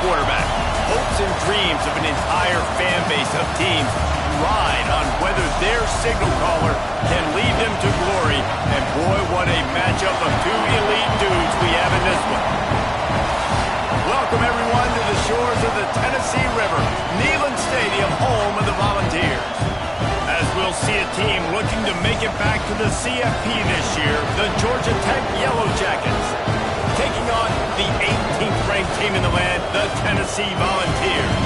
quarterback. Hopes and dreams of an entire fan base of teams ride on whether their signal caller can lead them to glory. And boy, what a matchup of two elite dudes we have in this one. Welcome everyone to the shores of the Tennessee River, Neyland Stadium, home of the Volunteers. As we'll see a team looking to make it back to the CFP this year, the Georgia Tech Yellow Jackets, taking on the 18th ranked team in the land, the Tennessee Volunteers.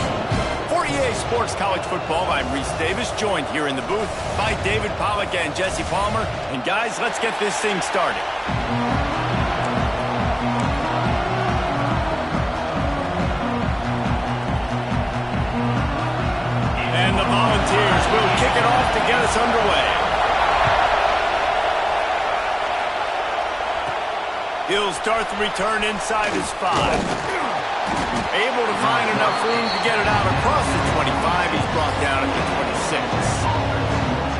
For EA Sports College Football, I'm Reese Davis, joined here in the booth by David Pollack and Jesse Palmer. And guys, let's get this thing started. And the Volunteers will kick it off to get us underway. He'll start the return inside his 5. Able to find enough room to get it out across the 25. He's brought down at the 26.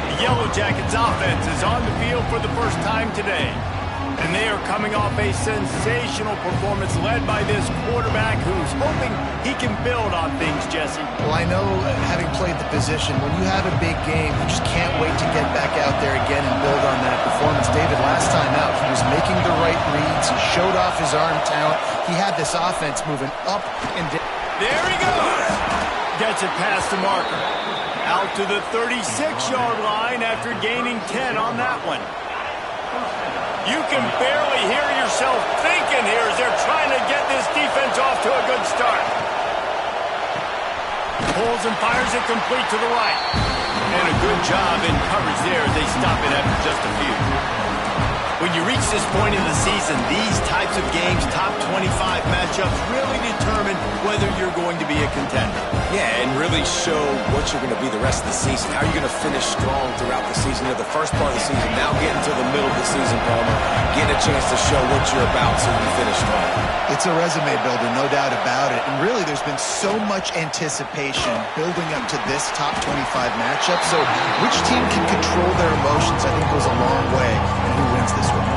The Yellow Jackets offense is on the field for the first time today. And they are coming off a sensational performance led by this quarterback who's hoping he can build on things, Jesse. Well, I know, having played the position, when you have a big game, you just can't wait to get back out there again and build on that performance. David, last time out, he was making the right reads. He showed off his arm talent. He had this offense moving up and down. There he goes. Gets it past the marker. Out to the 36-yard line after gaining 10 on that one. You can barely hear yourself thinking here as they're trying to get this defense off to a good start. Pulls and fires it complete to the right. And a good job in coverage there as they stop it after just a few. When you reach this point in the season, these types of games, top 25 matchups, really determine whether you're going to be a contender. Yeah, and really show what you're going to be the rest of the season. How are you going to finish strong throughout the season? The first part of the season, now getting to the middle of the season, Palmer, getting a chance to show what you're about so you finish strong. It's a resume builder, no doubt about it. And really, there's been so much anticipation building up to this top 25 matchup. So which team can control their emotions, I think, goes a long way in who wins this one.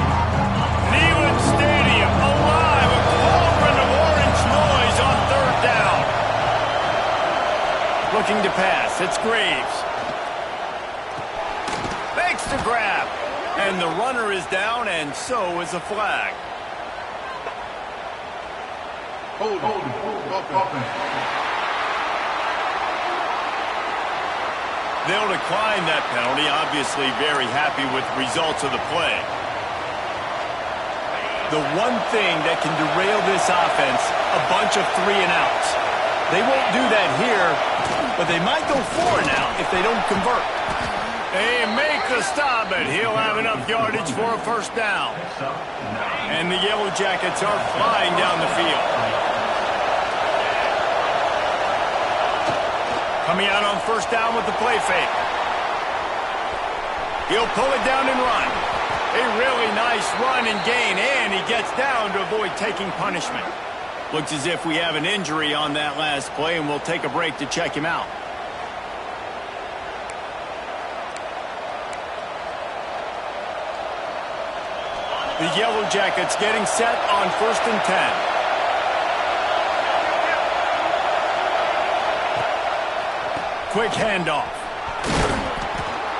Neyland Stadium alive, a cauldron of orange noise on third down. Looking to pass, it's Graves. Makes the grab. And the runner is down, and so is a flag. Hold on. They'll decline that penalty, obviously very happy with the results of the play. The one thing that can derail this offense, a bunch of 3-and-outs. They won't do that here, but they might go 4-and-out if they don't convert. They make the stop, but he'll have enough yardage for a first down. And the Yellow Jackets are flying down the field. Coming out on first down with the play fake. He'll pull it down and run. A really nice run and gain, and he gets down to avoid taking punishment. Looks as if we have an injury on that last play, and we'll take a break to check him out. The Yellow Jackets getting set on 1st and 10. Quick handoff.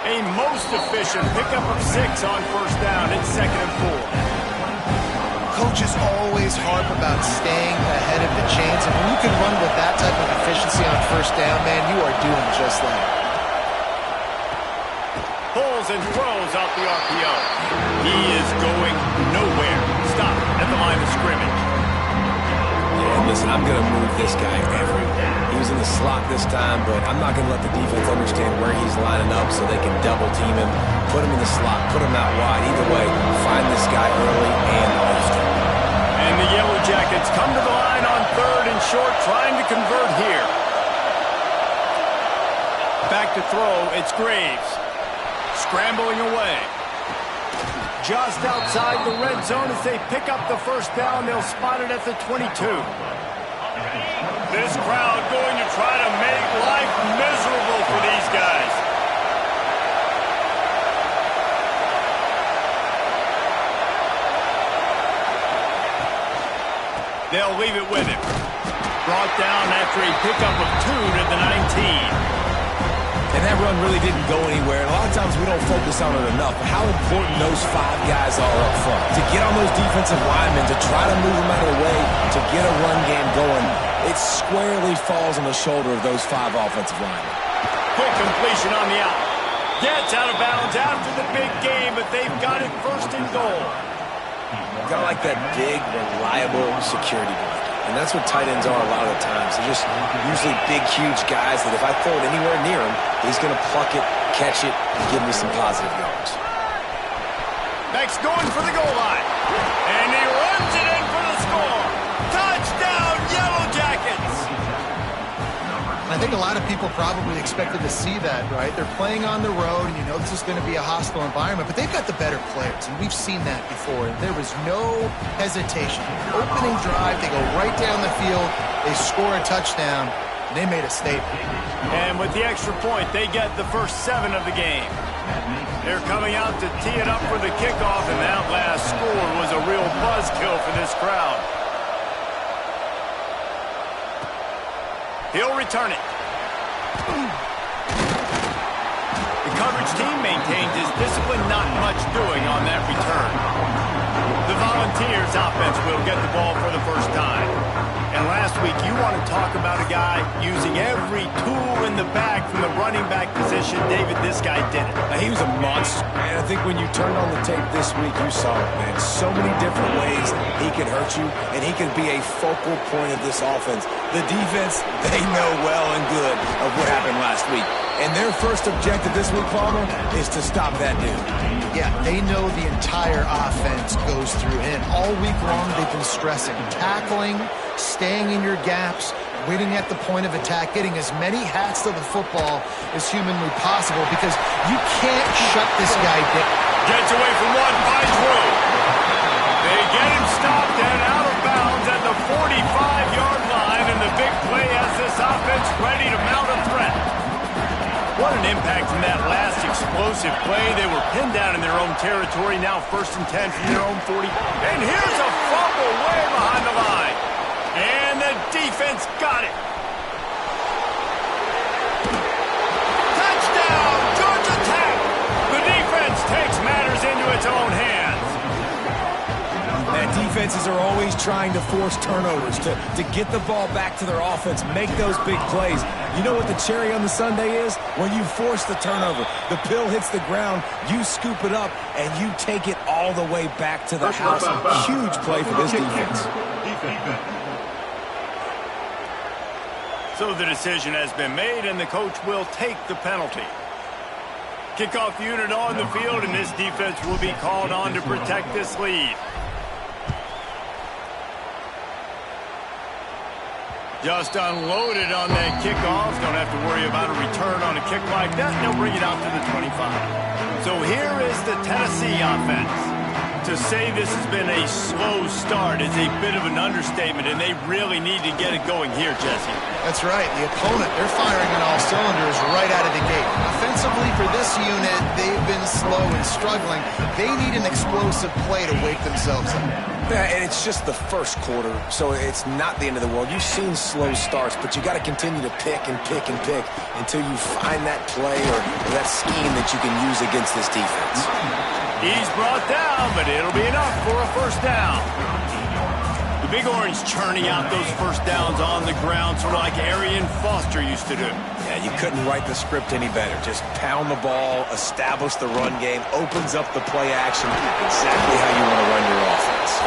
A most efficient pickup of 6 on first down. It's 2nd and 4. Coaches always harp about staying ahead of the chains, and when you can run with that type of efficiency on first down, man, you are doing just that. Pulls and throws out the RPO. He is going nowhere. Stop at the line of scrimmage. Yeah, listen, I'm going to move this guy everywhere. He was in the slot this time, but I'm not going to let the defense understand where he's lining up so they can double team him, put him in the slot, put him out wide. Either way, find this guy early and often. And the Yellow Jackets come to the line on 3rd and short, trying to convert here. Back to throw, it's Graves. Scrambling away. Just outside the red zone as they pick up the first down. They'll spot it at the 22. This crowd going to try to make life miserable for these guys. They'll leave it with him. Brought down after a pickup of 2 to the 19. And that run really didn't go anywhere. And a lot of times we don't focus on it enough. But how important those 5 guys are up front. To get on those defensive linemen, to try to move them out of the way, to get a run game going, it squarely falls on the shoulder of those 5 offensive linemen. Quick completion on the out. Gets out of bounds after the big game, but they've got it first and goal. Kind of like that big, reliable security blanket. And that's what tight ends are a lot of the times. They're just usually big, huge guys that if I throw it anywhere near him, he's going to pluck it, catch it, and give me some positive yards. Next going for the goal line. And he runs it in for the score. Touchdown, Yellow Jackets! I think a lot of people probably expected to see that, right? They're playing on the road, and you know this is going to be a hostile environment, but they've got the better players, and we've seen that before. There was no hesitation. Opening drive, they go right down the field, they score a touchdown, and they made a statement. And with the extra point, they get the first 7 of the game. They're coming out to tee it up for the kickoff, and that last score was a real buzzkill for this crowd. He'll return it. The coverage team maintains his discipline, not much doing on that return. The Volunteers offense will get the ball for the first time. And last week, you want to talk about a guy using every tool in the bag from the running back position. David, this guy did it. Now, he was a monster. And I think when you turned on the tape this week, you saw it, man. So many different ways he can hurt you, and he can be a focal point of this offense. The defense, they know well and good of what happened last week. And their first objective this week, Palmer, is to stop that dude. Yeah, they know the entire offense goes through him. All week long, they've been stressing tackling, staying in your gaps, waiting at the point of attack, getting as many hats to the football as humanly possible because you can't shut this guy down. Gets away from one, finds room. They get him stopped and out of bounds at the 45-yard line, and the big play has this offense ready to mount a threat. What an impact from that last explosive play. They were pinned down in their own territory, now 1st and 10 from their own 40. And here's a fumble way behind the line. And the defense got it. Touchdown, Georgia Tech. The defense takes matters into its own hands. And defenses are always trying to force turnovers, to get the ball back to their offense, make those big plays. You know what the cherry on the sundae is? When you force the turnover, the pill hits the ground, you scoop it up, and you take it all the way back to the house. Huge play for this defense. So the decision has been made, and the coach will take the penalty. Kickoff unit on the field, and this defense will be called on to protect this lead. Just unloaded on that kickoff. Don't have to worry about a return on a kick like that. They'll bring it out to the 25. So here is the Tennessee offense. To say this has been a slow start is a bit of an understatement, and they really need to get it going here, Jesse. That's right. The opponent, they're firing on all cylinders right out of the gate. Offensively for this unit, they've been slow and struggling. They need an explosive play to wake themselves up. Yeah, and it's just the first quarter, so it's not the end of the world. You've seen slow starts, but you got to continue to pick and pick and pick until you find that play or that scheme that you can use against this defense. He's brought down, but it'll be enough for a first down. The Big Orange churning out those first downs on the ground, sort of like Arian Foster used to do. Yeah, you couldn't write the script any better. Just pound the ball, establish the run game, opens up the play action, exactly how you want to run your offense.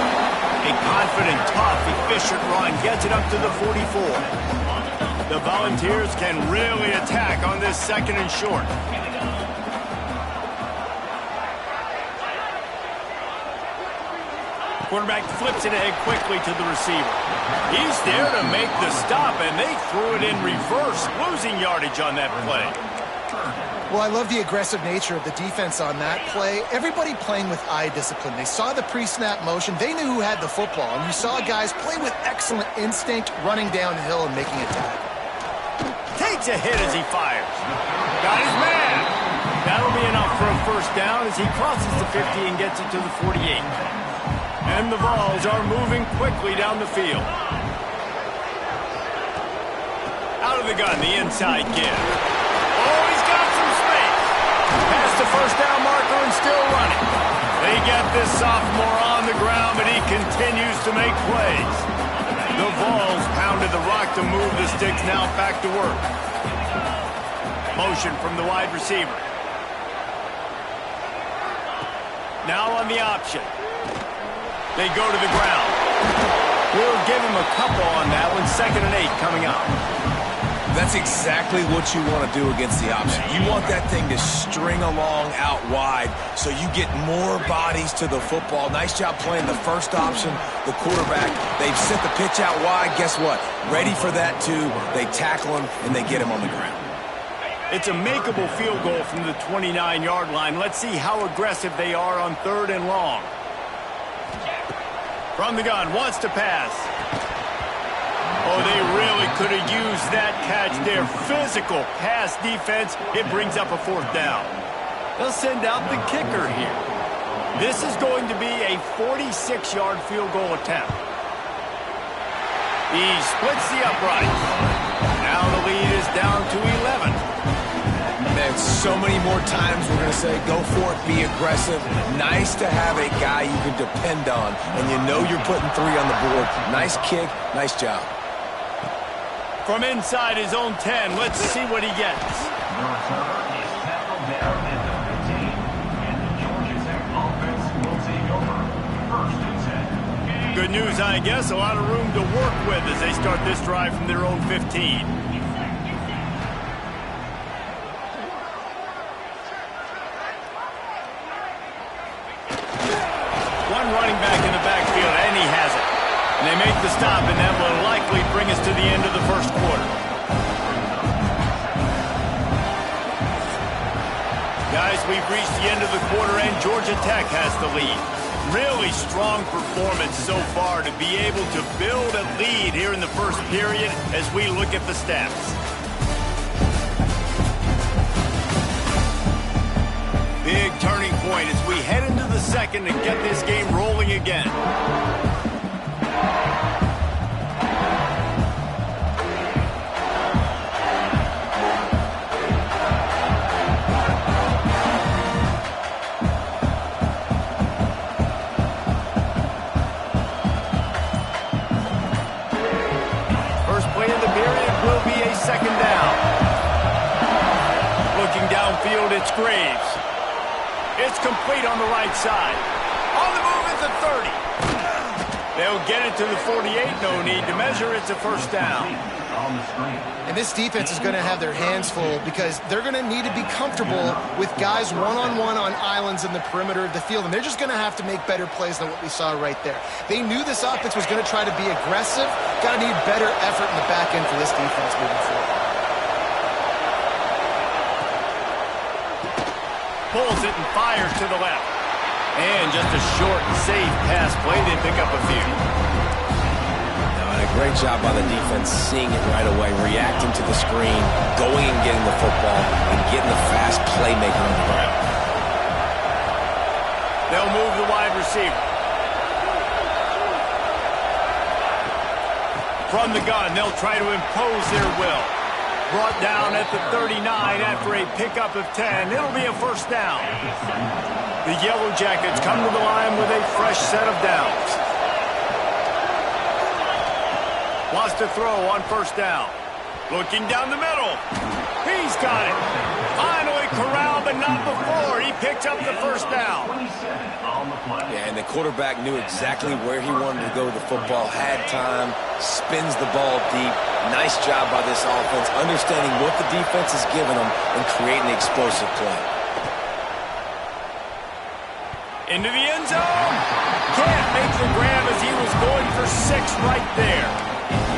A confident, tough, efficient run gets it up to the 44. The Volunteers can really attack on this 2nd and short. Quarterback flips it ahead quickly to the receiver. He's there to make the stop, and they threw it in reverse, losing yardage on that play. Well, I love the aggressive nature of the defense on that play. Everybody playing with eye discipline. They saw the pre-snap motion. They knew who had the football, and you saw guys play with excellent instinct, running downhill and making a tackle. Takes a hit as he fires. Got his man. That'll be enough for a first down as he crosses the 50 and gets it to the 48. And the Vols are moving quickly down the field. the gun, the inside give. Oh, he's got some space. Past the first down marker and still running. They get this sophomore on the ground, but he continues to make plays. The Vols pounded the rock to move the sticks, now back to work. Motion from the wide receiver. Now on the option. They go to the ground. We'll give him a couple on that one. 2nd and 8 coming up. That's exactly what you want to do against the option. You want that thing to string along out wide so you get more bodies to the football. Nice job playing the first option, the quarterback. They've sent the pitch out wide. Guess what? Ready for that too. They tackle him and they get him on the ground. It's a makeable field goal from the 29-yard line. Let's see how aggressive they are on 3rd and long. From the gun, wants to pass. Oh, they really could have used that catch there. Physical pass defense. It brings up a 4th down. They'll send out the kicker here. This is going to be a 46-yard field goal attempt. He splits the uprights. Now the lead is down to 11. Man, so many more times we're going to say, go for it, be aggressive. Nice to have a guy you can depend on, and you know you're putting 3 on the board. Nice kick, nice job. From inside his own 10, let's see what he gets. The returner is tackled down at the 15, and the Georgia Tech offense will take over. 1st and 10. Good news, I guess. A lot of room to work with as they start this drive from their own 15. Running back in the backfield, and he has it. And they make the stop, and that will likely bring us to the end of the 1st quarter. Guys, we've reached the end of the quarter, and Georgia Tech has the lead. Really strong performance so far to be able to build a lead here in the 1st period as we look at the stats. Big turning point as we head into the 2nd and get this game rolling again. First play of the period will be a 2nd down. Looking downfield, it's Graves. It's complete on the right side. On the move at the 30. They'll get it to the 48. No need to measure. It's a 1st down. And this defense is going to have their hands full because they're going to need to be comfortable with guys one-on-one on islands in the perimeter of the field. And they're just going to have to make better plays than what we saw right there. They knew this offense was going to try to be aggressive. Got to need better effort in the back end for this defense moving forward. Pulls it and fires to the left. And just a short and safe pass play. They pick up a few. And a great job by the defense seeing it right away, reacting to the screen, going and getting the football, and getting the fast playmaker on the ground. They'll move the wide receiver. From the gun, they'll try to impose their will. Brought down at the 39 after a pickup of 10. It'll be a 1st down. The Yellow Jackets come to the line with a fresh set of downs. Wants to throw on 1st down. Looking down the middle. He's got it. Finally corralled, but not before. He picked up the 1st down. Yeah, and the quarterback knew exactly where he wanted to go with the football, had time, spins the ball deep. Nice job by this offense, understanding what the defense is giving them and creating the explosive play. Into the end zone. Can't make the grab as he was going for 6 right there.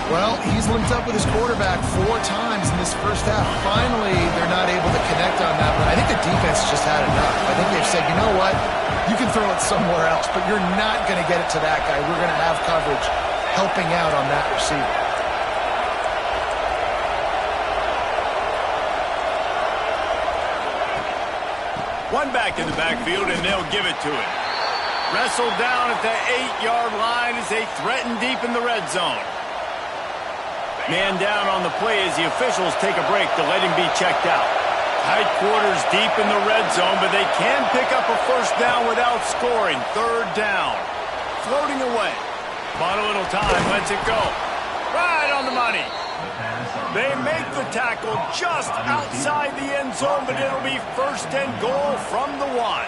Well, he's linked up with his quarterback 4 times in this 1st half. Finally, they're not able to connect on that one. I think the defense just had enough. I think they've said, you know what? You can throw it somewhere else, but you're not going to get it to that guy. We're going to have coverage helping out on that receiver. One back in the backfield, and they'll give it to him. Wrestled down at the 8-yard line as they threaten deep in the red zone. Man down on the play as the officials take a break to let him be checked out. Tight quarters deep in the red zone, but they can pick up a first down without scoring. Third down. Floating away. Bought a little time, lets it go. Right on the money. They make the tackle just outside the end zone, but it'll be first and goal from the 1.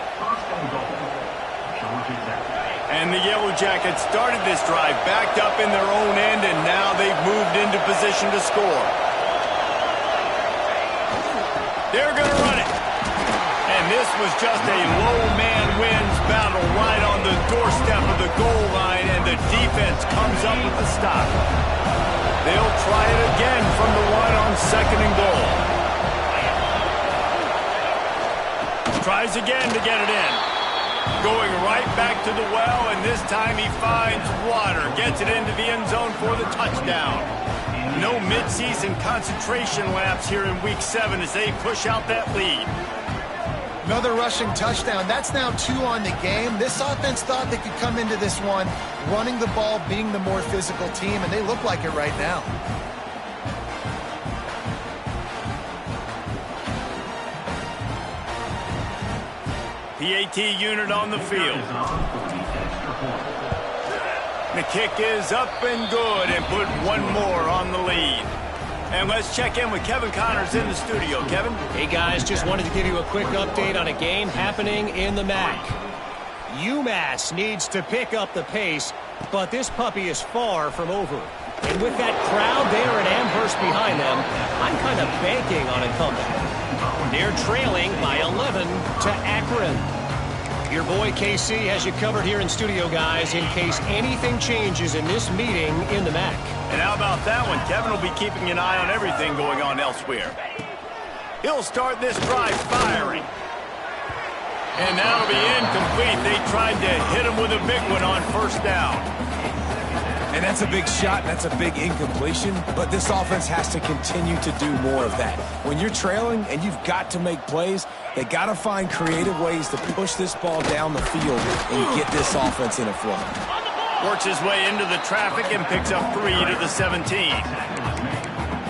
And the Yellow Jackets started this drive backed up in their own end, and now they've moved into position to score. They're going to run it. And this was just a low man wins battle right on the doorstep of the goal line, and the defense comes up with the stop. They'll try it again from the 1 on second and goal. Tries again to get it in. Going right back to the well, and this time he finds water. Gets it into the end zone for the touchdown. No midseason concentration lapse here in Week 7 as they push out that lead. Another rushing touchdown. That's now 2 on the game. This offense thought they could come into this one running the ball, being the more physical team, and they look like it right now. PAT unit on the field. The kick is up and good, and put one more on the lead. And let's check in with Kevin Connors in the studio. Kevin? Hey, guys, just wanted to give you a quick update on a game happening in the MAC. UMass needs to pick up the pace, but this puppy is far from over. And with that crowd there at Amherst behind them, I'm kind of banking on a comeback. They're trailing by 11 to Akron. Your boy KC has you covered here in studio, guys, in case anything changes in this meeting in the MAC. And how about that one? Kevin will be keeping an eye on everything going on elsewhere. He'll start this drive firing. And that'll be incomplete. They tried to hit him with a big one on first down. And that's a big shot, and that's a big incompletion, but this offense has to continue to do more of that. When you're trailing and you've got to make plays, they got to find creative ways to push this ball down the field and get this offense in a flow. Works his way into the traffic and picks up 3 to the 17.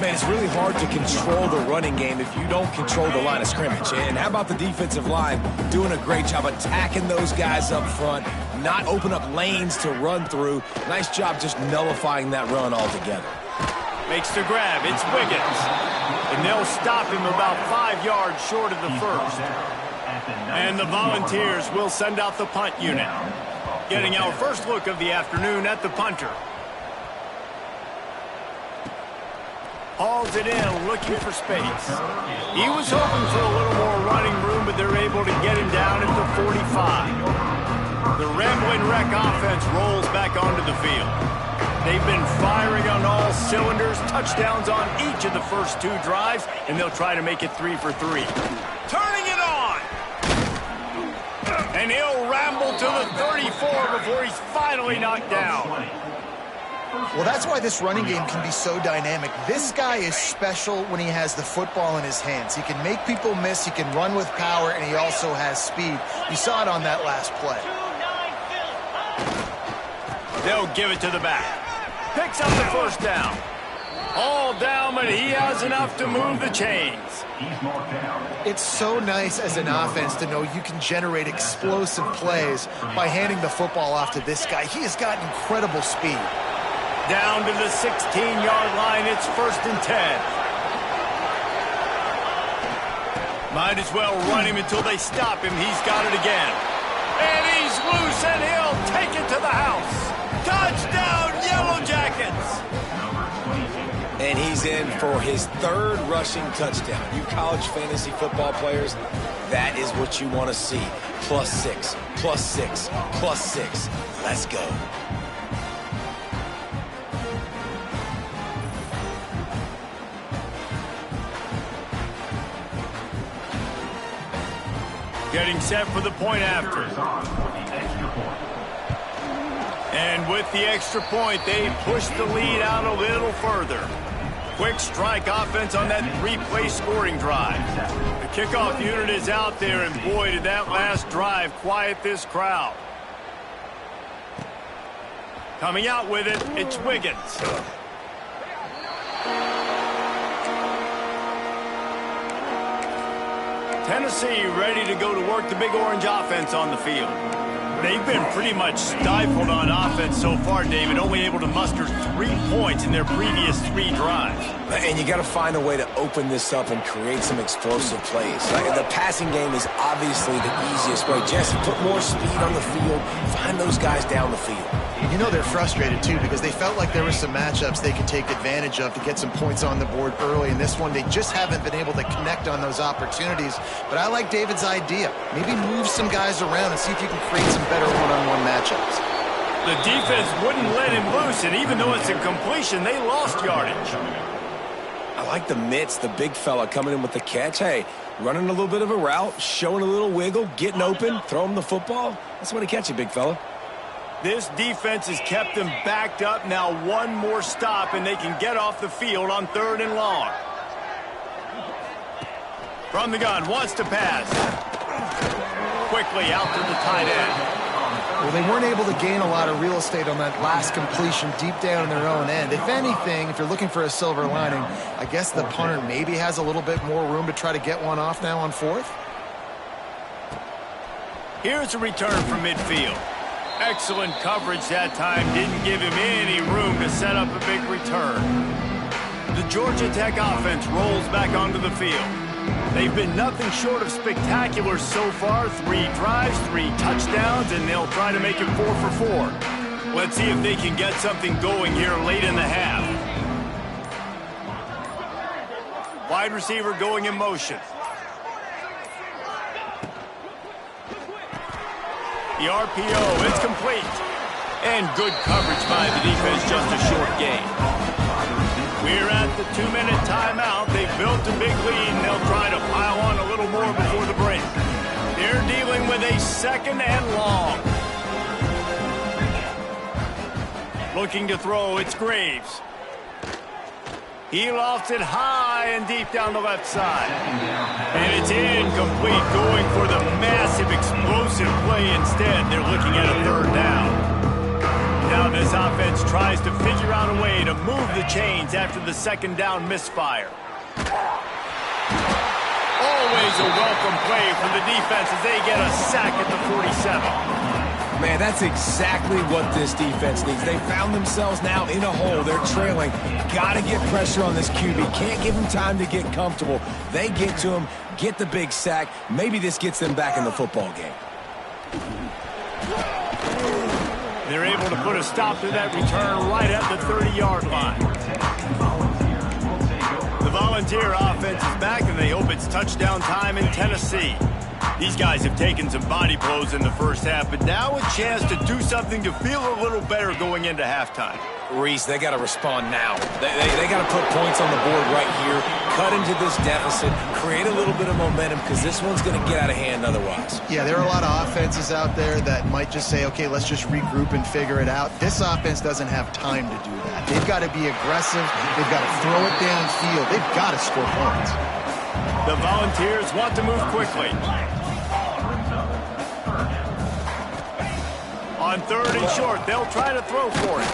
Man, it's really hard to control the running game if you don't control the line of scrimmage. And how about the defensive line doing a great job attacking those guys up front, not open up lanes to run through. Nice job just nullifying that run altogether. Makes the grab. It's Wiggins. And they'll stop him about 5 yards short of the first. And the Volunteers will send out the punt unit. Getting our first look of the afternoon at the punter. Hauls it in, looking for space. He was hoping for a little more running room, but they're able to get him down at the 45. The Rambling Wreck offense rolls back onto the field. They've been firing on all cylinders, touchdowns on each of the first 2 drives, and they'll try to make it 3 for 3. Turning it on! And he'll ramble to the 34 before he's finally knocked down. Well, that's why this running game can be so dynamic. This guy is special when he has the football in his hands. He can make people miss, he can run with power, and he also has speed. You saw it on that last play. They'll give it to the back. Picks up the first down. All down, but he has enough to move the chains. It's so nice as an offense to know you can generate explosive plays by handing the football off to this guy. He has got incredible speed. Down to the 16-yard line, it's 1st and 10. Might as well run him until they stop him. He's got it again. And he's loose, and he'll take it to the house. Touchdown, Yellow Jackets! And he's in for his 3rd rushing touchdown. You college fantasy football players, that is what you want to see. +6, +6, +6. Let's go. Getting set for the point after. And with the extra point, they push the lead out a little further. Quick strike offense on that 3-play scoring drive. The kickoff unit is out there, and boy, did that last drive quiet this crowd. Coming out with it, it's Wiggins. Tennessee ready to go to work the Big Orange offense on the field. They've been pretty much stifled on offense so far, David, only able to muster 3 points in their previous 3 drives. And you got to find a way to open this up and create some explosive plays. The passing game is obviously the easiest way. Jesse, put more speed on the field. Find those guys down the field. You know they're frustrated, too, because they felt like there were some matchups they could take advantage of to get some points on the board early. In this one, they just haven't been able to connect on those opportunities. But I like David's idea. Maybe move some guys around and see if you can create some better one-on-one matchups. The defense wouldn't let him loose, and even though it's a completion, they lost yardage. I like the mitts, the big fella coming in with the catch. Hey, running a little bit of a route, showing a little wiggle, getting open, throw him the football. That's what he catch you, big fella. This defense has kept them backed up. Now one more stop, and they can get off the field on 3rd and long. From the gun, wants to pass. Quickly out to the tight end. Well, they weren't able to gain a lot of real estate on that last completion deep down in their own end. If anything, if you're looking for a silver lining, I guess the punter maybe has a little bit more room to try to get one off now on 4th. Here's a return from midfield. Excellent coverage that time. Didn't give him any room to set up a big return. The Georgia Tech offense rolls back onto the field. They've been nothing short of spectacular so far. 3 drives, 3 touchdowns, and they'll try to make it 4 for 4. Let's see if they can get something going here late in the half. Wide receiver going in motion. The RPO, it's complete. And good coverage by the defense, just a short gain. We're at the 2-minute timeout. They've built a big lead, and they'll try to pile on a little more before the break. They're dealing with a 2nd and long. Looking to throw, it's Graves. He lofts it high and deep down the left side. And it's incomplete, going for the massive explosive play instead. They're looking at a 3rd down. Now this offense tries to figure out a way to move the chains after the 2nd down misfire. Always a welcome play from the defense as they get a sack at the 47. Man, that's exactly what this defense needs. They found themselves now in a hole. They're trailing. Got to get pressure on this QB. Can't give him time to get comfortable. They get to him, get the big sack. Maybe this gets them back in the football game. They're able to put a stop to that return right at the 30-yard line. The Volunteer offense is back, and they hope it's touchdown time in Tennessee. These guys have taken some body blows in the first half, but now a chance to do something to feel a little better going into halftime. Reese, they got to respond now. They got to put points on the board right here, cut into this deficit, create a little bit of momentum, because this one's going to get out of hand otherwise. Yeah, there are a lot of offenses out there that might just say, okay, let's just regroup and figure it out. This offense doesn't have time to do that. They've got to be aggressive. They've got to throw it downfield. They've got to score points. The Volunteers want to move quickly. On 3rd and short, they'll try to throw for it.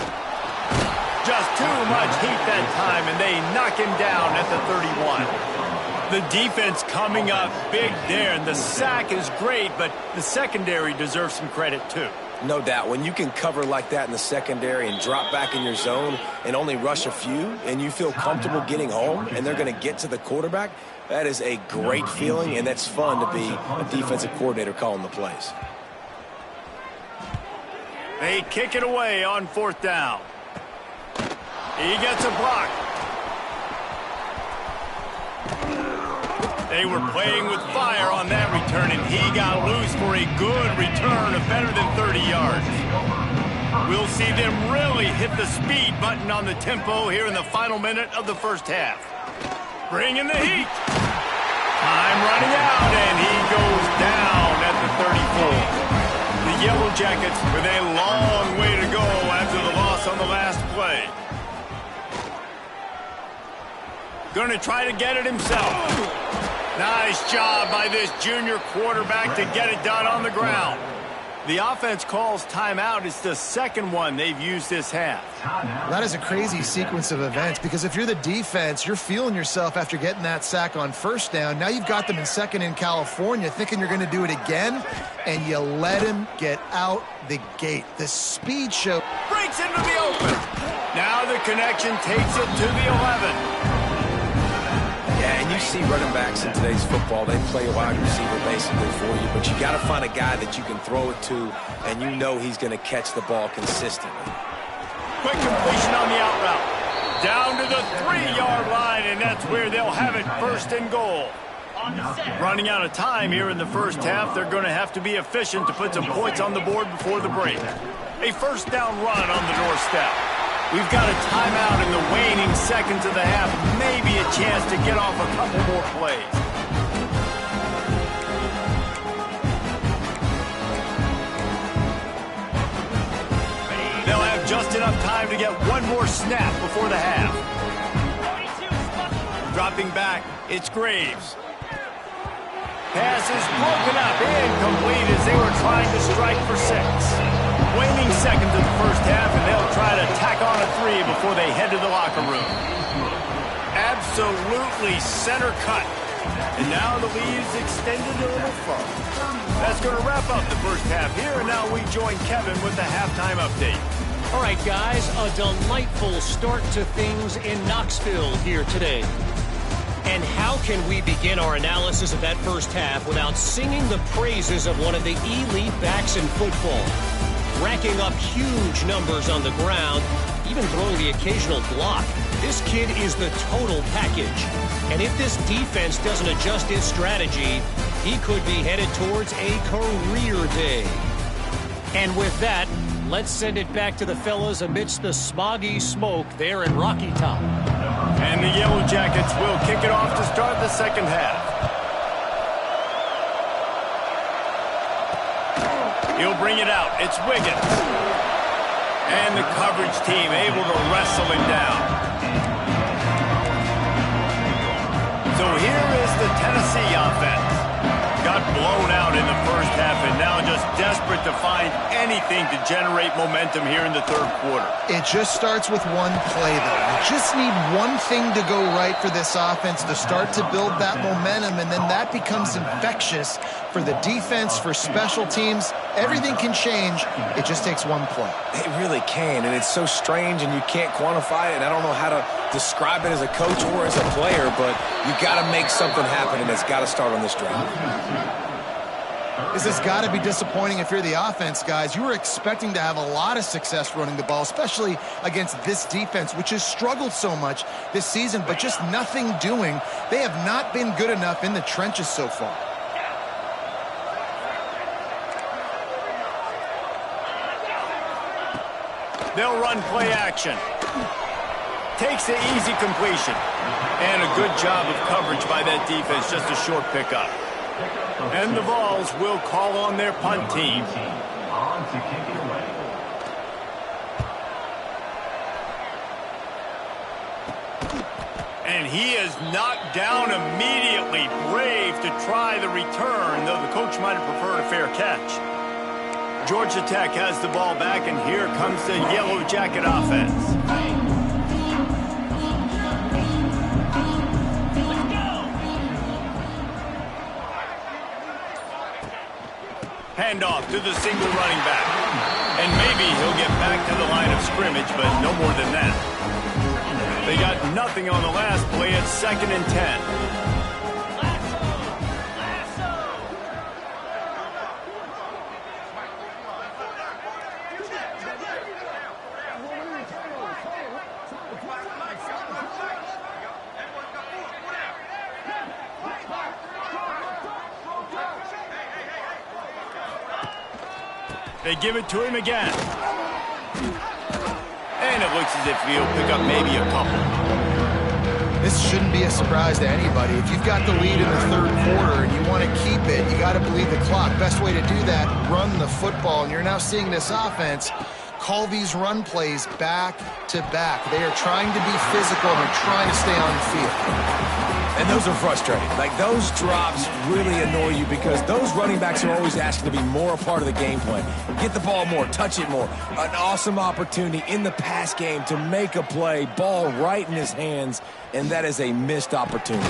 Just too much heat that time, and they knock him down at the 31. The defense coming up big there, and the sack is great, but the secondary deserves some credit too. No doubt. When you can cover like that in the secondary and drop back in your zone and only rush a few, and you feel comfortable getting home, and they're going to get to the quarterback, that is a great feeling, and that's fun to be a defensive coordinator calling the plays. They kick it away on 4th down. He gets a block. They were playing with fire on that return, and he got loose for a good return of better than 30 yards. We'll see them really hit the speed button on the tempo here in the final minute of the first half. Bring in the heat. Time running out, and he goes down at the 34. The Yellow Jackets with a long way to go after the loss on the last play. Going to try to get it himself. Nice job by this junior quarterback to get it done on the ground. The offense calls timeout. It's the second one they've used this half. That is a crazy sequence of events because if you're the defense, you're feeling yourself after getting that sack on first down. Now you've got them in second in California thinking you're going to do it again, and you let him get out the gate. The speed show Breaks into the open. Now the connection takes it to the 11. Yeah, and you see running backs in today's football, they play a wide receiver basically for you, but you got to find a guy that you can throw it to, and you know he's going to catch the ball consistently. Quick completion on the out route. Down to the 3-yard line, and that's where they'll have it, first and goal. Running out of time here in the first half, they're going to have to be efficient to put some points on the board before the break. A first down run on the doorstep. We've got a timeout in the waning seconds of the half. Maybe a chance to get off a couple more plays. They'll have just enough time to get one more snap before the half. Dropping back, it's Graves. Pass is broken up, incomplete as they were trying to strike for 6. Waning seconds of the first half, and they'll try to tack on a 3 before they head to the locker room. Absolutely center cut. And now the lead's extended a little further. That's going to wrap up the first half here, and now we join Kevin with the halftime update. All right, guys, a delightful start to things in Knoxville here today. And how can we begin our analysis of that first half without singing the praises of one of the elite backs in football? Racking up huge numbers on the ground, even throwing the occasional block. This kid is the total package. And if this defense doesn't adjust its strategy, he could be headed towards a career day. And with that, let's send it back to the fellas amidst the smoggy smoke there in Rocky Top. And the Yellow Jackets will kick it off to start the second half. He'll bring it out. It's Wiggins. And the coverage team able to wrestle him down. So here is the Tennessee offense. Got blown out in the first half and now just desperate to find anything to generate momentum here in the third quarter. It just starts with one play, though. You just need one thing to go right for this offense to start to build that momentum, and then that becomes infectious for the defense, for special teams. Everything can change. It just takes one play. It really can, and it's so strange, and you can't quantify it. I don't know how to describe it as a coach or as a player, but you got to make something happen, and it's got to start on this drive. This has got to be disappointing if you're the offense, guys. You were expecting to have a lot of success running the ball, especially against this defense, which has struggled so much this season, but just nothing doing. They have not been good enough in the trenches so far. They'll run play action. Takes the easy completion. And a good job of coverage by that defense, just a short pickup. And the Vols will call on their punt team. On to kick it away. And he is knocked down immediately. Brave to try the return, though the coach might have preferred a fair catch. Georgia Tech has the ball back, and here comes the Yellow Jacket offense. Handoff to the single running back. And maybe he'll get back to the line of scrimmage, but no more than that. They got nothing on the last play. It's 2nd and 10. They give it to him again. And it looks as if he'll pick up maybe a couple. This shouldn't be a surprise to anybody. If you've got the lead in the third quarter and you want to keep it, you got to bleed the clock. Best way to do that, run the football. And you're now seeing this offense call these run plays back to back. They are trying to be physical and they're trying to stay on the field. And those are frustrating. Like, those drops really annoy you because those running backs are always asking to be more a part of the game plan. Get the ball more, touch it more. An awesome opportunity in the pass game to make a play, ball right in his hands, and that is a missed opportunity.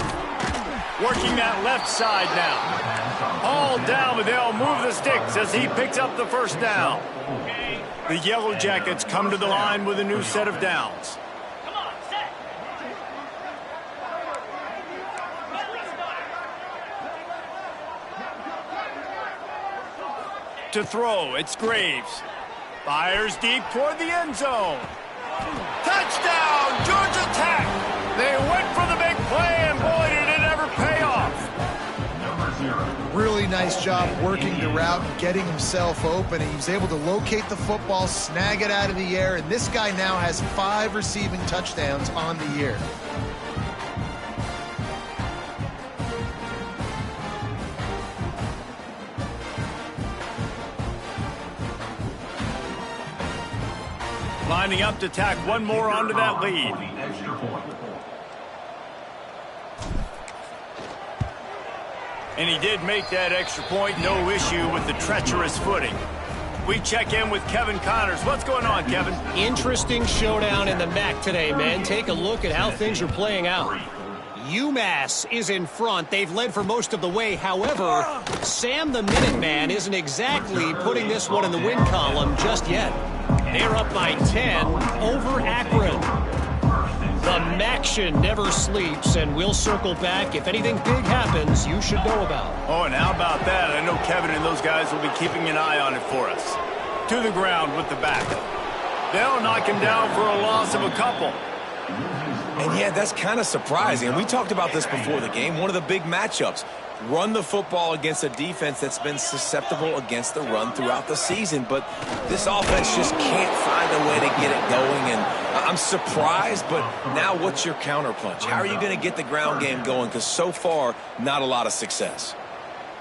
Working that left side now. All down, but they'll move the sticks as he picks up the first down. The Yellow Jackets come to the line with a new set of downs. To throw, it's Graves. Fires deep toward the end zone. Touchdown, Georgia Tech! They went for the big play, and boy, did it ever pay off. Really nice job working the route and getting himself open. And he was able to locate the football, snag it out of the air, and this guy now has 5 receiving touchdowns on the year. Lining up to tack one more onto that lead. And he did make that extra point. No issue with the treacherous footing. We check in with Kevin Connors. What's going on, Kevin? Interesting showdown in the MAC today, man. Take a look at how things are playing out. UMass is in front. They've led for most of the way. However, Sam the Minuteman isn't exactly putting this one in the win column just yet. They're up by 10 over Akron. The Maction never sleeps, and we'll circle back. If anything big happens, you should know about. Oh, and how about that? I know Kevin and those guys will be keeping an eye on it for us. To the ground with the back. They'll knock him down for a loss of a couple. And yeah, that's kind of surprising. And we talked about this before the game. One of the big matchups. Run the football against a defense that's been susceptible against the run throughout the season. But this offense just can't find a way to get it going. And I'm surprised, but now what's your counterpunch? How are you going to get the ground game going? Because so far, not a lot of success.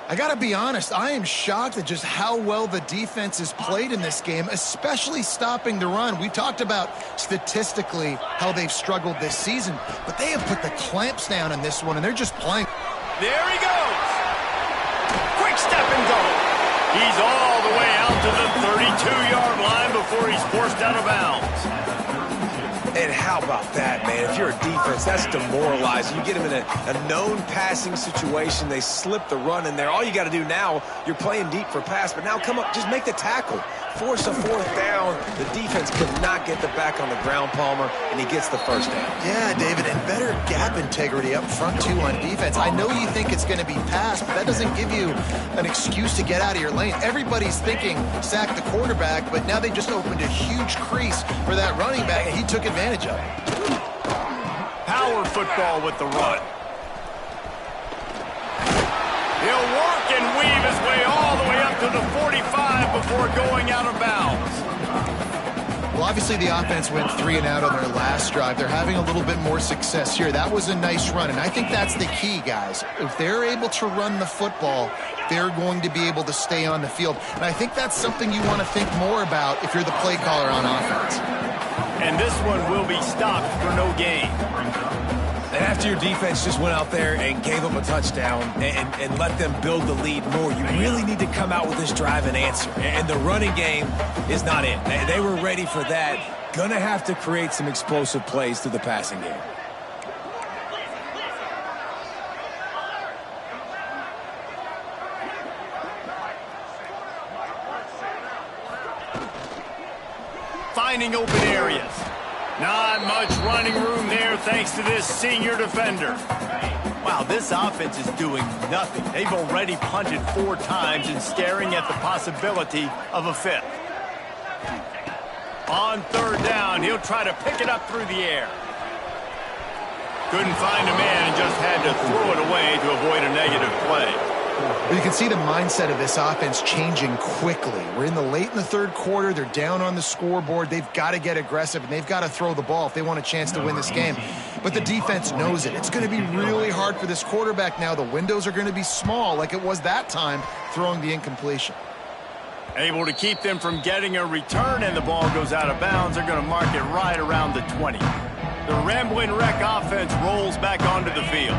I got to be honest, I am shocked at just how well the defense has played in this game, especially stopping the run. We talked about statistically how they've struggled this season, but they have put the clamps down in this one, and they're just playing. There he goes. Quick step and go. He's all the way out to the 32-yard line before he's forced out of bounds. And how about that, man? If you're a defense, that's demoralizing. You get them in a known passing situation. They slip the run in there. All you got to do now, you're playing deep for pass, but now come up, just make the tackle. Force a fourth down. The defense could not get the back on the ground, Palmer, and he gets the first down. Yeah, David, and better gap integrity up front, too, on defense. I know you think it's going to be pass, but that doesn't give you an excuse to get out of your lane. Everybody's thinking sack the quarterback, but now they just opened a huge crease for that running back, and he took advantage of it. Power football with the run. He'll work and weave his way all the way up to the 45 before going out of bounds. Well, obviously the offense went 3 and out on their last drive. They're having a little bit more success here. That was a nice run, and I think that's the key, guys. If they're able to run the football, they're going to be able to stay on the field. And I think that's something you want to think more about if you're the play caller on offense. And this one will be stopped for no gain. And after your defense just went out there and gave them a touchdown and let them build the lead more, you really need to come out with this drive and answer. And the running game is not it. They were ready for that. Gonna have to create some explosive plays through the passing game. Finding open areas. Not much running room there thanks to this senior defender. Wow, this offense is doing nothing. They've already punted 4 times and staring at the possibility of a 5th. On 3rd down, he'll try to pick it up through the air. Couldn't find a man and just had to throw it away to avoid a negative play. You can see the mindset of this offense changing quickly. We're late in the 3rd quarter. They're down on the scoreboard. They've got to get aggressive, and they've got to throw the ball if they want a chance to win this game. But the defense knows it. It's going to be really hard for this quarterback now. The windows are going to be small like it was that time throwing the incompletion. Able to keep them from getting a return, and the ball goes out of bounds. They're going to mark it right around the 20. The Rambling Wreck offense rolls back onto the field.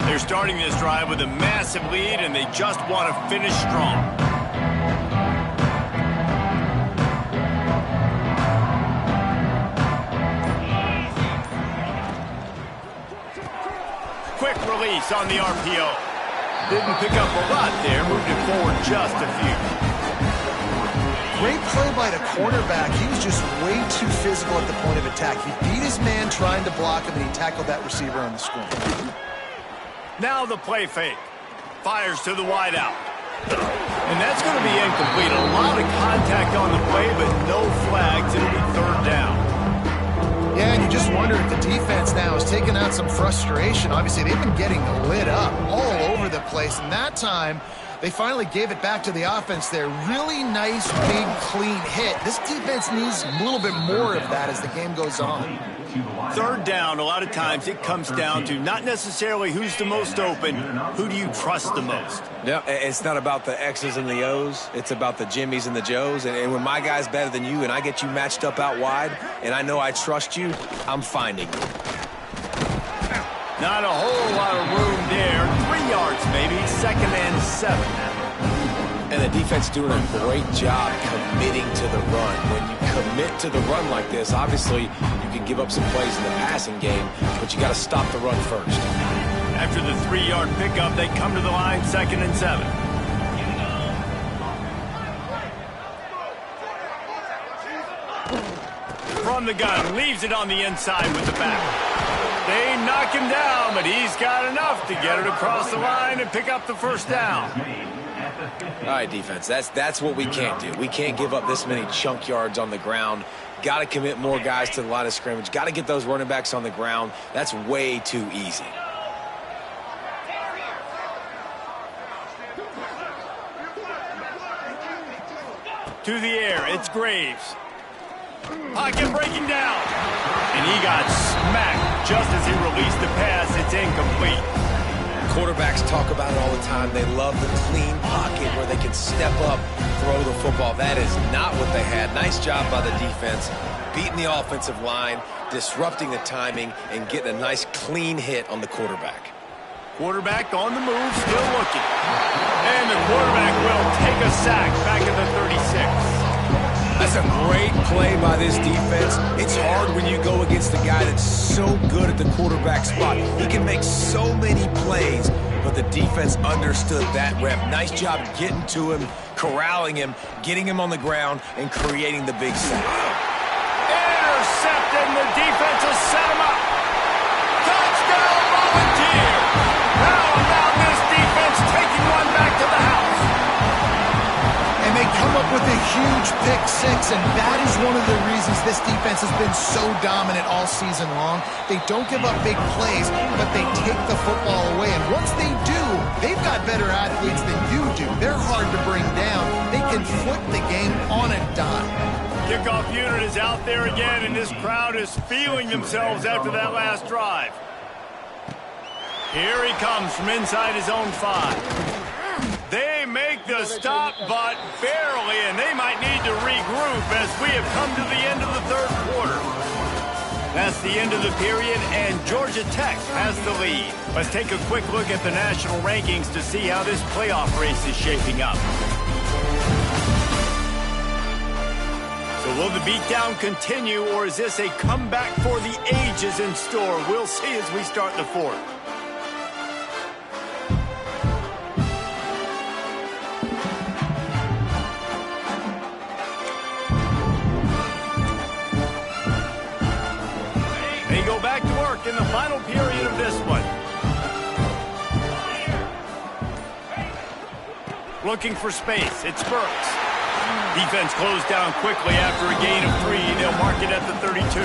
They're starting this drive with a massive lead, and they just want to finish strong. Quick release on the RPO. Didn't pick up a lot there, moved it forward just a few. Great play by the cornerback. He was just way too physical at the point of attack. He beat his man trying to block him, and he tackled that receiver on the screen. Now the play fake. Fires to the wideout. And that's going to be incomplete. A lot of contact on the play, but no flags. It'll be third down. Yeah, and you just wonder if the defense now is taking out some frustration. Obviously, they've been getting lit up all over the place, and that time they finally gave it back to the offense there. Really nice, big, clean hit. This defense needs a little bit more of that as the game goes on. Third down, a lot of times it comes down to not necessarily who's the most open, who do you trust the most? Yeah, it's not about the X's and the O's. It's about the Jimmys and the Joes. And when my guy's better than you and I get you matched up out wide and I know I trust you, I'm finding you. Not a whole lot of room there. 3 yards maybe, 2nd and 7. And the defense doing a great job committing to the run. When you commit to the run like this, obviously you can give up some plays in the passing game, but you got to stop the run first. After the 3-yard pickup, they come to the line, 2nd and 7. From the gun, leaves it on the inside with the back. They knock him down, but he's got enough to get it across the line and pick up the first down. All right, defense, that's what we can't do. We can't give up this many chunk yards on the ground. Got to commit more guys to the line of scrimmage. Got to get those running backs on the ground. That's way too easy. To the air, it's Graves. Pocket breaking down. And he got smacked just as he released the pass. It's incomplete. Quarterbacks talk about it all the time. They love the clean pocket where they can step up, throw the football. That is not what they had. Nice job by the defense, beating the offensive line, disrupting the timing, and getting a nice clean hit on the quarterback. Quarterback on the move, still looking. And the quarterback will take a sack back at the 36. That's a great play by this defense. It's hard when you go against a guy that's so good at the quarterback spot. He can make so many plays, but the defense understood that rep. Nice job getting to him, corralling him, getting him on the ground, and creating the big sack. Intercepted, and the defense has set him up. Touchdown, Volunteer! How about this defense taking one back to the house? And they come up with a huge pick six, and that is one of the reasons this defense has been so dominant all season long. They don't give up big plays, but they take the football away. And once they do, they've got better athletes than you do. They're hard to bring down. They can flip the game on a dime. Kickoff unit is out there again, and this crowd is feeling themselves after that last drive. Here he comes from inside his own 5. They make the stop, but barely, and they might need to regroup as we have come to the end of the third quarter. That's the end of the period, and Georgia Tech has the lead. Let's take a quick look at the national rankings to see how this playoff race is shaping up. So will the beatdown continue, or is this a comeback for the ages in store? We'll see as we start the fourth. Back to work in the final period of this one. Looking for space. It's Burks. Defense closed down quickly after a gain of 3. They'll mark it at the 32.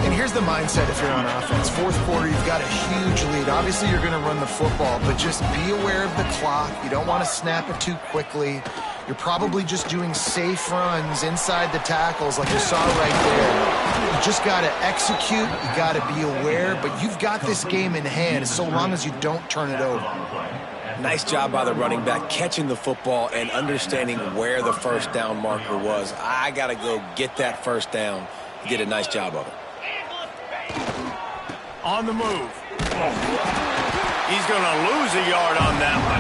And here's the mindset if you're on offense. Fourth quarter, you've got a huge lead. Obviously, you're going to run the football, but just be aware of the clock. You don't want to snap it too quickly. You're probably just doing safe runs inside the tackles like you saw right there. You just got to execute. You got to be aware, but you've got this game in hand so long as you don't turn it over. Nice job by the running back catching the football and understanding where the first down marker was. I got to go get that first down. He did a nice job of it. On the move. He's going to lose a yard on that one.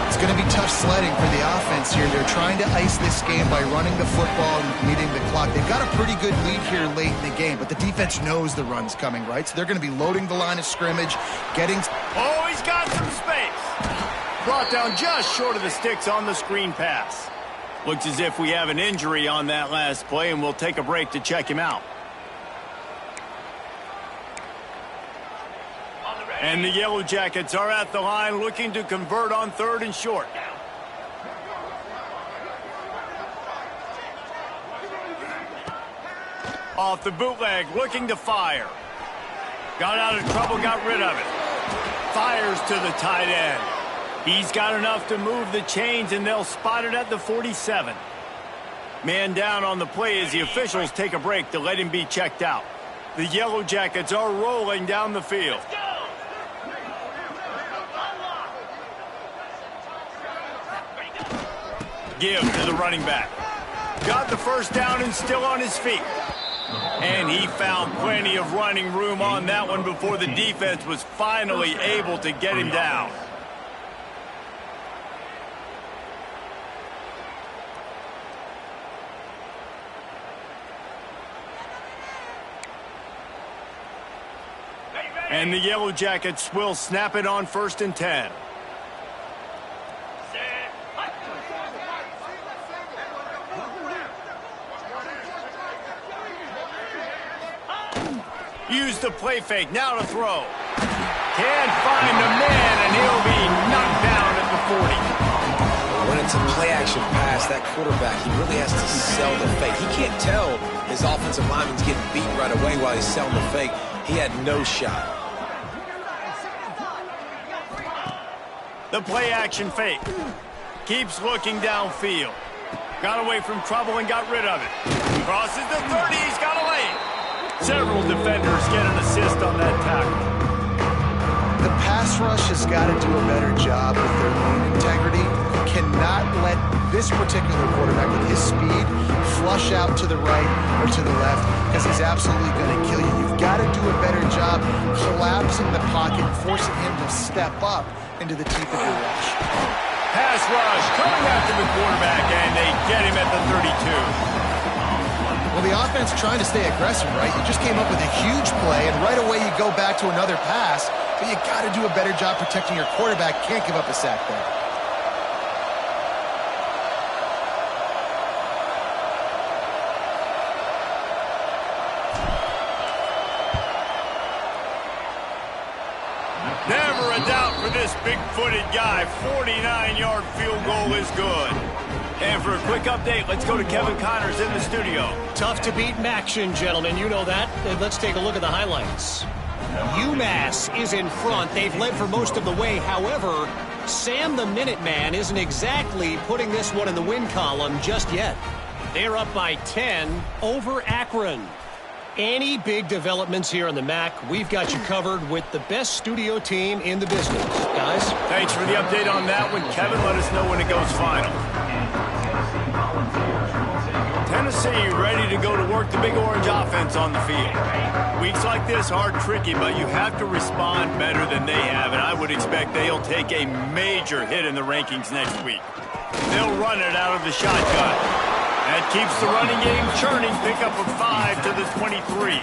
It's going to be tough sledding for the offense here. They're trying to ice this game by running the football and meeting the clock. They've got a pretty good lead here late in the game, but the defense knows the run's coming, right? So they're going to be loading the line of scrimmage, getting... Oh, he's got some space. Brought down just short of the sticks on the screen pass. Looks as if we have an injury on that last play, and we'll take a break to check him out. And the Yellow Jackets are at the line looking to convert on 3rd and short. Off the bootleg, looking to fire. Got out of trouble, got rid of it. Fires to the tight end. He's got enough to move the chains, and they'll spot it at the 47. Man down on the play as the officials take a break to let him be checked out. The Yellow Jackets are rolling down the field. Give to the running back. Got the first down and still on his feet. And he found plenty of running room on that one before the defense was finally able to get him down. And the Yellow Jackets will snap it on 1st and 10. Use the play fake, now to throw. Can't find the man, and he'll be knocked down at the 40. When it's a play-action pass, that quarterback, he really has to sell the fake. He can't tell his offensive lineman's getting beaten right away while he's selling the fake. He had no shot. The play-action fake. Keeps looking downfield. Got away from trouble and got rid of it. Crosses the 30, he's got a lane. Several defenders get an assist on that tackle. The pass rush has got to do a better job with their lane integrity. You cannot let this particular quarterback with his speed flush out to the right or to the left because he's absolutely going to kill you. You've got to do a better job collapsing the pocket, forcing him to step up into the teeth of your rush. Pass rush coming after the quarterback, and they get him at the 32. Well, the offense trying to stay aggressive, right? You just came up with a huge play, and right away you go back to another pass, but you got to do a better job protecting your quarterback. Can't give up a sack there. Never a doubt for this big-footed guy. 49-yard field goal is good. And for a quick update, let's go to Kevin Connors in the studio. Tough to beat action, gentlemen. You know that. And let's take a look at the highlights. UMass is in front. They've led for most of the way. However, Sam the Minuteman isn't exactly putting this one in the win column just yet. They're up by 10 over Akron. Any big developments here on the MAC, we've got you covered with the best studio team in the business. Guys? Thanks for the update on that one. Kevin, let us know when it goes final. Tennessee ready to go to work the Big Orange offense on the field. Weeks like this are tricky, but you have to respond better than they have, and I would expect they'll take a major hit in the rankings next week. They'll run it out of the shotgun. That keeps the running game churning. Pickup of 5 to the 23.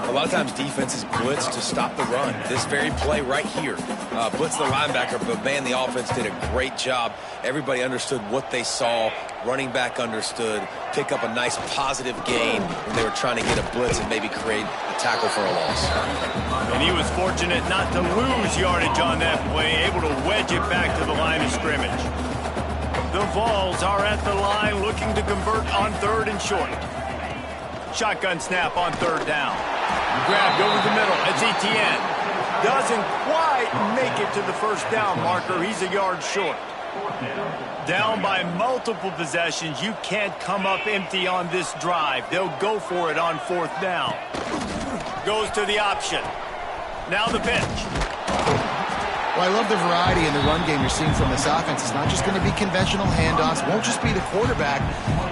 A lot of times defenses blitz to stop the run. This very play right here, blitz the linebacker, but man, the offense did a great job. Everybody understood what they saw. Running back understood. Pick up a nice positive gain when they were trying to get a blitz and maybe create a tackle for a loss. And he was fortunate not to lose yardage on that play, able to wedge it back to the line of scrimmage. The Vols are at the line looking to convert on 3rd and short. Shotgun snap on 3rd down. Grabbed over the middle. It's Etienne. Doesn't quite make it to the first down marker. He's a yard short. Down by multiple possessions. You can't come up empty on this drive. They'll go for it on 4th down. Goes to the option. Now the pitch. Well, I love the variety in the run game you're seeing from this offense. It's not just going to be conventional handoffs. It won't just be the quarterback,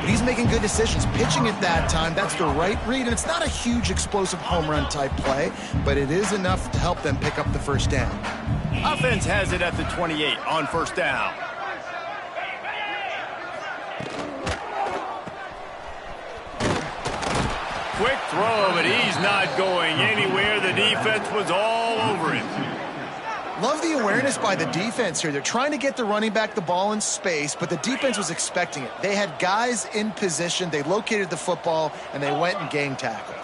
but he's making good decisions. Pitching at that time, that's the right read, and it's not a huge explosive home run type play, but it is enough to help them pick up the first down. Offense has it at the 28 on first down. Quick throw, but he's not going anywhere. The defense was all over him. Love the awareness by the defense here. They're trying to get the running back the ball in space, but the defense was expecting it. They had guys in position. They located the football, and they went and gang tackled.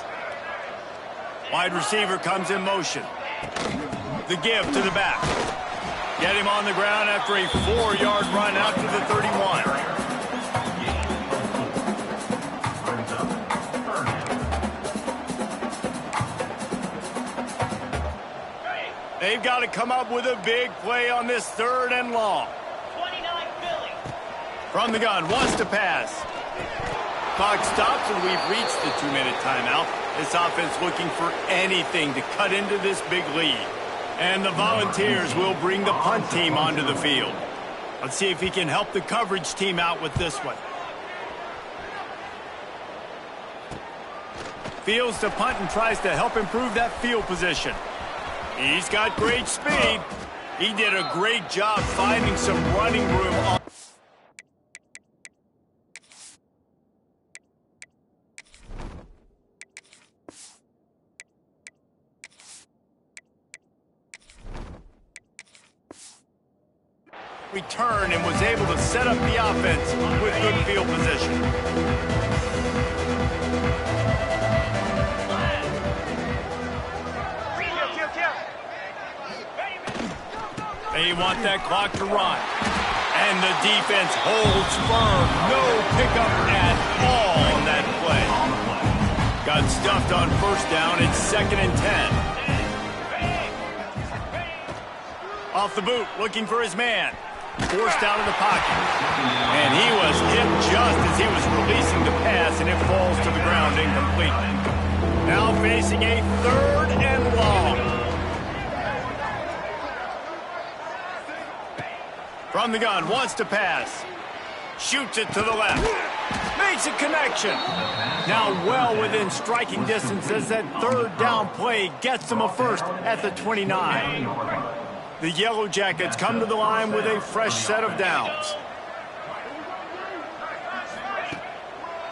Wide receiver comes in motion. The give to the back. Get him on the ground after a 4-yard run out to the 31. They've got to come up with a big play on this 3rd and long. 29 Philly. From the gun, wants to pass. Clock stops, and we've reached the 2-minute timeout. This offense looking for anything to cut into this big lead. And the Volunteers will bring the punt team onto the field. Let's see if he can help the coverage team out with this one. Fields to punt and tries to help improve that field position. He's got great speed. He did a great job finding some running room on. Return and was able to set up the offense with good field position. They want that clock to run. And the defense holds firm. No pickup at all on that play. Got stuffed on first down. It's 2nd and 10. Off the boot, looking for his man. Forced out of the pocket. And he was hit just as he was releasing the pass, and it falls to the ground incomplete. Now facing a 3rd and long. From the gun, wants to pass. Shoots it to the left. Makes a connection. Now well within striking distance as that 3rd down play gets them a first at the 29. The Yellow Jackets come to the line with a fresh set of downs.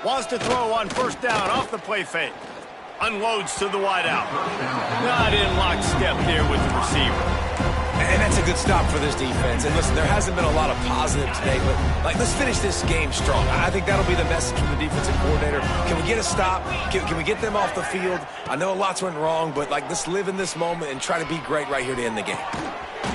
Wants to throw on first down off the play fake. Unloads to the wideout. Not in lockstep there with the receiver. And that's a good stop for this defense. And listen, there hasn't been a lot of positive today, but let's finish this game strong. I think that'll be the message from the defensive coordinator. Can we get a stop? Can we get them off the field? I know lots went wrong, but let's live in this moment and try to be great right here to end the game.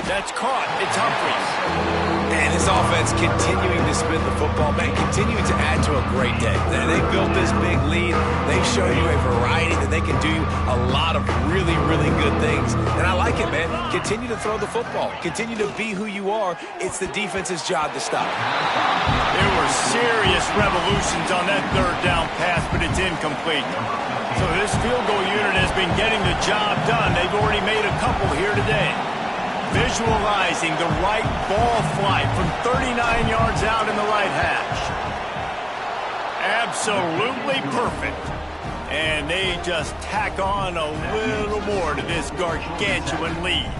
That's caught. It's Humphries. And his offense continuing to spin the football, man, continuing to add to a great day. They built this big lead. They've shown you a variety that they can do a lot of really, really good things. And I like it, man. Continue to throw the football. Continue to be who you are. It's the defense's job to stop. There were serious revolutions on that 3rd down pass, but it's incomplete. So this field goal unit has been getting the job done. They've already made a couple here today. Visualizing the right ball flight from 39 yards out in the right hash. Absolutely perfect. And they just tack on a little more to this gargantuan lead.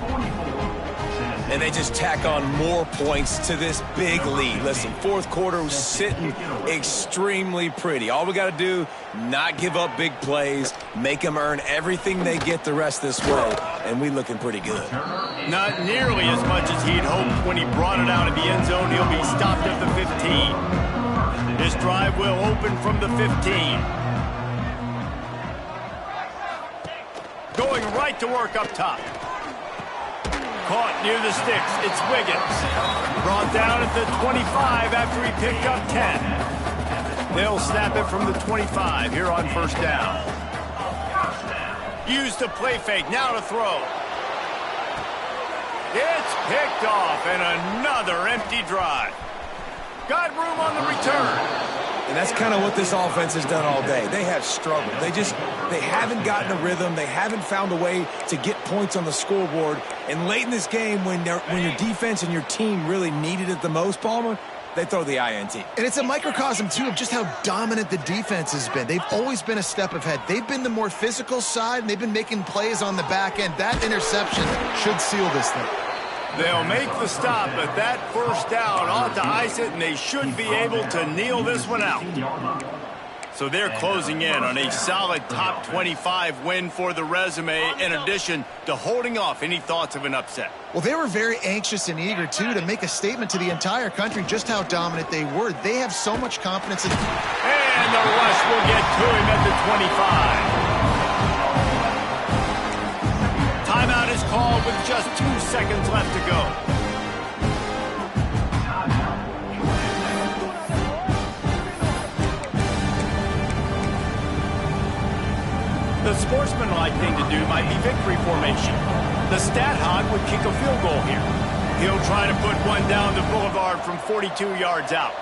And they just tack on more points to this big lead. Listen, 4th quarter was sitting extremely pretty. All we got to do, not give up big plays, make them earn everything they get the rest this way, and we looking pretty good. Not nearly as much as he'd hoped when he brought it out of the end zone. He'll be stopped at the 15. This drive will open from the 15. Going right to work up top. Caught near the sticks. It's Wiggins. Brought down at the 25 after he picked up 10. They'll snap it from the 25 here on first down. Use the play fake. Now to throw. It's picked off, and another empty drive. Got room on the return. And that's kind of what this offense has done all day. They have struggled. They haven't gotten a rhythm. They haven't found a way to get points on the scoreboard. And late in this game, when your defense and your team really needed it the most, Palmer, they throw the INT. And it's a microcosm, too, of just how dominant the defense has been. They've always been a step ahead. They've been the more physical side, and they've been making plays on the back end. That interception should seal this thing. They'll make the stop, but that first down ought to ice it, and they should be able to kneel this one out. So they're closing in on a solid top 25 win for the resume, in addition to holding off any thoughts of an upset. Well, they were very anxious and eager, too, to make a statement to the entire country just how dominant they were. They have so much confidence in... And the rush will get to him at the 25. Timeout is called with just 2 seconds left to go. The sportsmanlike thing to do might be victory formation. The stat hog would kick a field goal here. He'll try to put one down the boulevard from 42 yards out.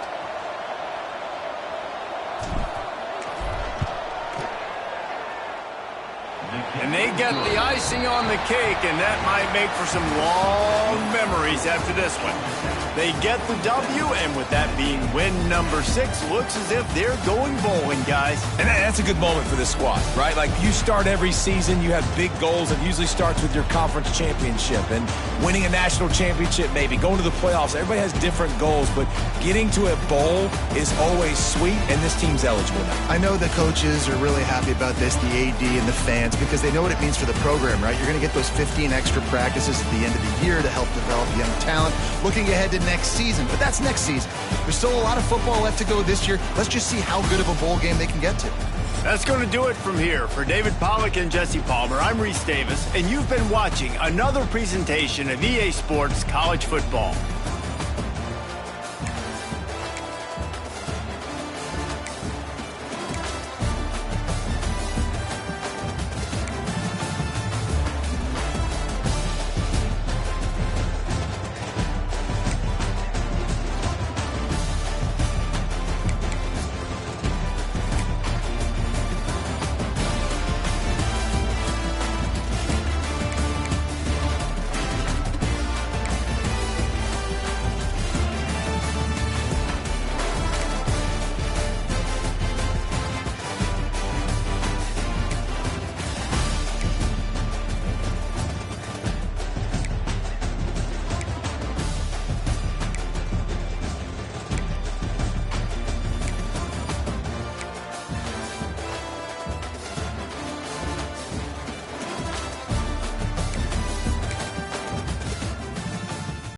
And they get the icing on the cake, and that might make for some long memories after this one. They get the W, and with that being win number 6, looks as if they're going bowling, guys. And that's a good moment for this squad, right? Like, you start every season, you have big goals. It usually starts with your conference championship and winning a national championship, maybe going to the playoffs. Everybody has different goals, but getting to a bowl is always sweet, and this team's eligible now. I know the coaches are really happy about this, the AD and the fans, because they know what it means for the program, right? You're going to get those 15 extra practices at the end of the year to help develop young talent, looking ahead to next season. But that's next season. There's still a lot of football left to go this year. Let's just see how good of a bowl game they can get to. That's going to do it from here. For David Pollack and Jesse Palmer, I'm Reese Davis, and you've been watching another presentation of EA Sports College Football.